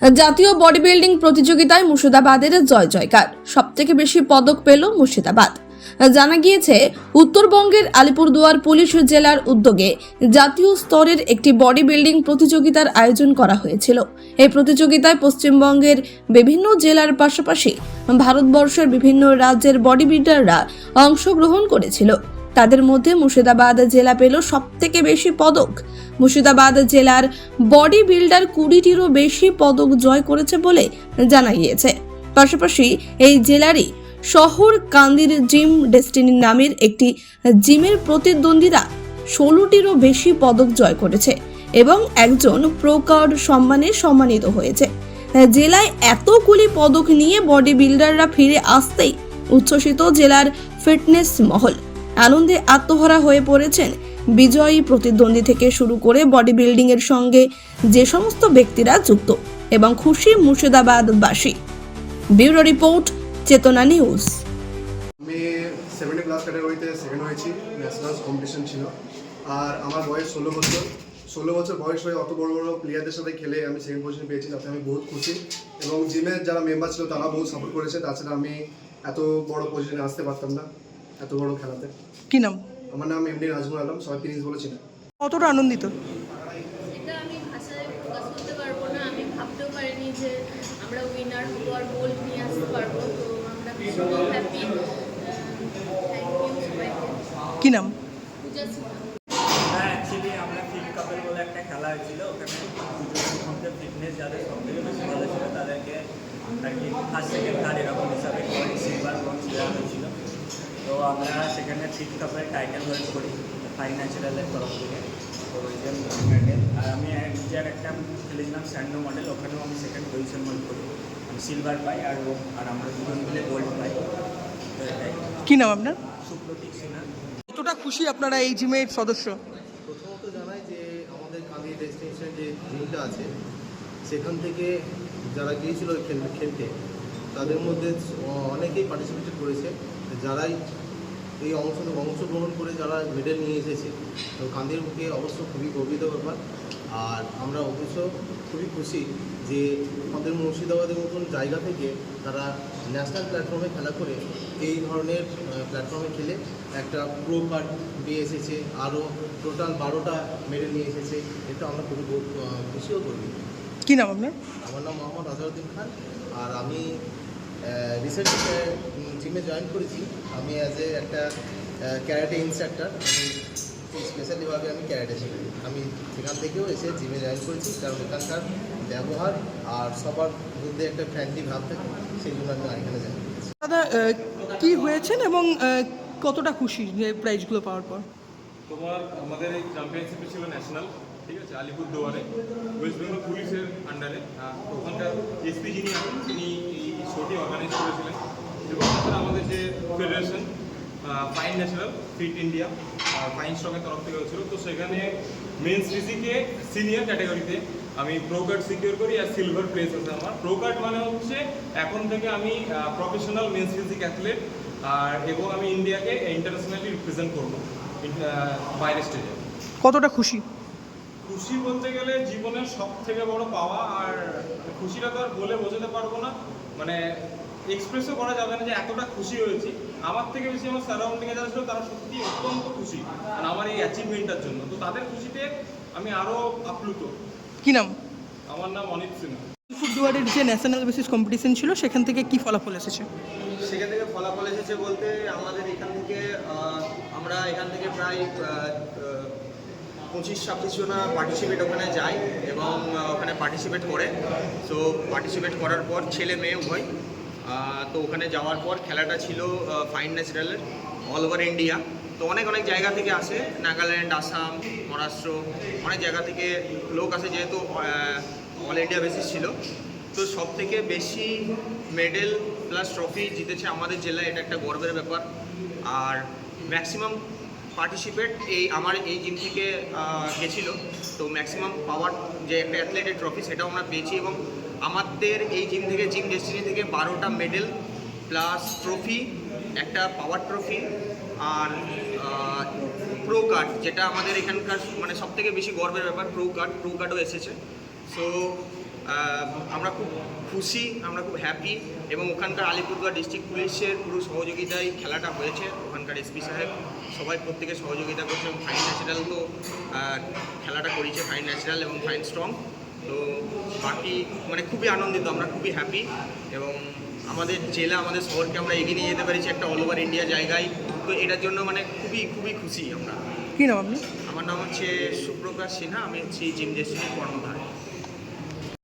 জাতীয় body building প্রতিযোগিতায় মুর্শিদাবাদের জয় জয়কার। সবথেকে বেশি পদক পেল মুর্শিদাবাদ। জানা গিয়েছে, উত্তরবঙ্গের আলিপুরদুয়ার পুলিশ জেলার উদ্যোগে জাতীয় স্তরের একটি বডি বিল্ডিং প্রতিযোগিতার আয়োজন করা হয়েছিল। এই প্রতিযোগিতায় পশ্চিমবঙ্গের বিভিন্ন জেলার পাশাপাশি ভারতবর্ষের বিভিন্ন রাজ্যের বডি বিল্ডাররা অংশগ্রহণ করেছিল। তাদের মধ্যে মুর্শিদাবাদ জেলা পেল সবথেকে বেশি পদক। মুর্শিদাবাদ জেলার বডি বিল্ডার 20টিরও বেশি পদক জয় করেছে বলে জানা গিয়েছে। পাশাপাশি এই জেলারই শহর কান্দির জিম ডেস্টিনি নামের একটি জিমের প্রতিদ্বন্দ্বীরা 16টিরও বেশি পদক জয় করেছে এবং একজন প্রো কার্ড সম্মানে সম্মানিত হয়েছে। জেলায় এতগুলি পদক নিয়ে বডি বিল্ডাররা ফিরে আসতেই উচ্ছ্বসিত জেলার ফিটনেস মহল। আনন্দে আত্মহারা হয়ে পড়েছেন বিজয়ী প্রতিদ্বন্দ্বী থেকে শুরু করে বডি বিল্ডিং এর সঙ্গে যে সমস্ত ব্যক্তিরা যুক্ত এবং খুশি মুর্শিদাবাদবাসী। ব্যুরো রিপোর্ট, চেতনা নিউজ। আমি 70 ক্লাস ক্যাটাগরিতে সেকেন্ড হয়েছি। ন্যাশনাল কম্পিটিশন ছিল আর আমার বয়স 16 বছর বয়স হয়ে অত বড় বড় প্লেয়ারদের সাথে খেলে আমি সেকেন্ড পজিশন পেয়েছি, তাতে আমি বহুত খুশি। এবং জিমের যারা মেম্বার ছিল তারা বহুত সাপোর্ট করেছে। তাছাড়া আমি এত বড় পজিশনে আসতে পারতাম না এত বড় খেলাতে। কি নাম? আমার নাম এমডি নাজমুল আলম, সবাই প্রিন্স বলেছিলেন। কতটা আনন্দিত? এটা আমি ভাষায় প্রকাশ করতে পারবো না। আমি ভাবতেও পারিনি যে আমরা উইনার হবো আর গোল্ড নিয়ে আসতে পারবো। তো আমরা ভীষণ হ্যাপি। থ্যাংক ইউ সবাইকে। কি নাম? পূজা সিনহা। অ্যাকচুয়ালি আমরা ফিল্ড কাপের বলে একটা খেলা হয়েছিল, ওখানে দুজনের মধ্যে ফিটনেস যাদের সব থেকে বেশি ভালো ছিল তাদেরকে আর কি ফার্স্ট সেকেন্ড থার্ড এরকম হিসাবে সিলভার ব্রোঞ্জ দেওয়া হয়েছিল। তো আমরা সেখানে ফিল্ড কাপের টাইটেল হোল্ড করি ফাইন ন্যাচারালের তরফ থেকে। তো ওই যে টাইটেল, আর আমি নিজের একটা খেলেছিলাম স্যান্ডো মডেল, ওখানেও আমি সেকেন্ড পজিশন হোল্ড করি। আমি সিলভার পাই আর আমরা দুজন মিলে গোল্ড পাই। তো এটাই। কি নাম আপনার? সুপ্রতীক সিনহা। কতটা খুশি আপনারা এই জিমের সদস্য? প্রথমত জানাই যে আমাদের কান্দি ডেস্টিনেশন যে জিমটা আছে সেখান থেকে যারা গিয়েছিল খেলতে তাদের মধ্যে অনেকেই পার্টিসিপেট করেছে। যারাই এই অংশগ্রহণ করে যারা মেডেল নিয়ে এসেছে, তো কান্দির বুকে অবশ্য খুবই গর্বিত ব্যাপার। আর আমরা অবশ্য খুবই খুশি যে আমাদের মুর্শিদাবাদের মতন জায়গা থেকে তারা ন্যাশনাল প্ল্যাটফর্মে খেলা করে এই ধরনের প্ল্যাটফর্মে খেলে একটা প্রো কার্ড নিয়ে এসেছে, আরও টোটাল 12টা মেডেল নিয়ে এসেছে। এটা আমরা খুবই খুশিও করি। কি নাম আপনার? আমার নাম মোহাম্মদ আজহারউদ্দিন খান, আর আমি রিসেন্টলি জিমে জয়েন করেছি। আমি অ্যাজ একটা ক্যারাটে ইনস্ট্রাক্টর, আমি স্পেশালিভাবে আমি ক্যারাটে শিখি। আমি সেখান থেকেও এসে জিমে জয়েন করেছি, কারণ এখানকার ব্যবহার আর সবার মধ্যে একটা ফ্রেন্ডলি ভাব থাকে, সেই জন্য আমি এখানে জয়েন করেছি। দাদা, কি হয়েছেন এবং কতটা খুশি যে প্রাইজগুলো পাওয়ার পর? আমাদের এই চ্যাম্পিয়নশিপে ছিল ন্যাশনাল, ঠিক আছে, আলিপুরদুয়ারে ওয়েস্ট বেঙ্গল পুলিশের আন্ডারে। ওখানকার এসপি যিনি আছেন তিনি এই শোটি অর্গানাইজ করেছিলেন। এবং তাছাড়া আমাদের যে federation fine national fit India fine স্ট্রকের তরফ থেকে হয়েছিল। তো সেখানে মেন্স ফিজিকে সিনিয়র ক্যাটাগরিতে আমি প্রো কার্ড সিকিউর করি আর সিলভার প্লেস আছে আমার। প্রো কার্ড মানে হচ্ছে এখন থেকে আমি প্রফেশনাল মেন্স ফিজিক অ্যাথলেট, আর এবং আমি ইন্ডিয়াকে ইন্টারন্যাশনালি রিপ্রেজেন্ট করবো বাইরের স্টেজে। কতটা খুশি? খুশি বলতে গেলে জীবনের সব থেকে বড় পাওয়া, আর খুশিটা তো আর বলে বোঝাতে পারবো না, মানে এক্সপ্রেসও করা যাবে না যে এতটা খুশি হয়েছি। আমার থেকে বেশি আমার সারাউন্ডিংয়ে যারা ছিল তারা সত্যি অত্যন্ত খুশি আর আমার এই অ্যাচিভমেন্টটার জন্য। তো তাদের খুশিতে আমি আরও আপ্লুত। কি নাম? আমার নাম অনিত সিনহা। আলিপুরদুয়ারের যে ন্যাশনাল বেসিস কম্পিটিশন ছিল সেখান থেকে কি ফলাফল এসেছে? সেখান থেকে ফলাফল এসেছে বলতে আমাদের এখান থেকে আমরা এখান থেকে প্রায় 25-26 জনা পার্টিসিপেট ওখানে যায় এবং ওখানে পার্টিসিপেট করে। তো পার্টিসিপেট করার পর ছেলে মেয়ে উভয়, তো ওখানে যাওয়ার পর খেলাটা ছিল ফাইন ন্যাচারালের অল ওভার ইন্ডিয়া। তো অনেক জায়গা থেকে আসে, নাগাল্যান্ড, আসাম, মহারাষ্ট্র, অনেক জায়গা থেকে লোক আসে, যেহেতু অল ইন্ডিয়া বেসিস ছিল। তো সব থেকে বেশি মেডেল প্লাস ট্রফি জিতেছে আমাদের জেলায়, এটা একটা গর্বের ব্যাপার। আর ম্যাক্সিমাম পার্টিসিপেট আমার এই জিম থেকে গেছিলো। তো ম্যাক্সিমাম পাওয়ার যে একটা অ্যাথলেটের ট্রফি সেটাও আমরা পেয়েছি। এবং আমাদের এই জিম থেকে, জিম ডেস্টিনি থেকে 12টা মেডেল প্লাস ট্রফি, একটা পাওয়ার ট্রফি আর প্রো কার্ড, যেটা আমাদের এখানকার মানে সব থেকে বেশি গর্বের ব্যাপার, প্রো কার্ডও এসেছে। সো আমরা খুব খুশি, আমরা খুব হ্যাপি এবং ওখানকার আলিপুরদুয়ার ডিস্ট্রিক্ট পুলিশের পুরো সহযোগিতায় খেলাটা হয়েছে। ওখানকার এসপি সাহেব সবাই প্রত্যেকে সহযোগিতা করছে এবং ফাইন ন্যাচারাল তো খেলাটা করেছে, ফাইন ন্যাচারাল এবং ফাইন স্ট্রং। তো বাকি মানে খুবই আনন্দিত, আমরা খুবই হ্যাপি এবং আমাদের জেলা আমাদের শহরকে আমরা এগিয়ে নিয়ে যেতে পেরেছি একটা অল ওভার ইন্ডিয়া জায়গায়। তো এটার জন্য মানে খুবই খুবই খুশি আমরা। কী নাম আপনি? আমার নাম হচ্ছে সুপ্রকাশ সিনহা, আমি হচ্ছি জিম ডেস্টিনির কর্ণধার।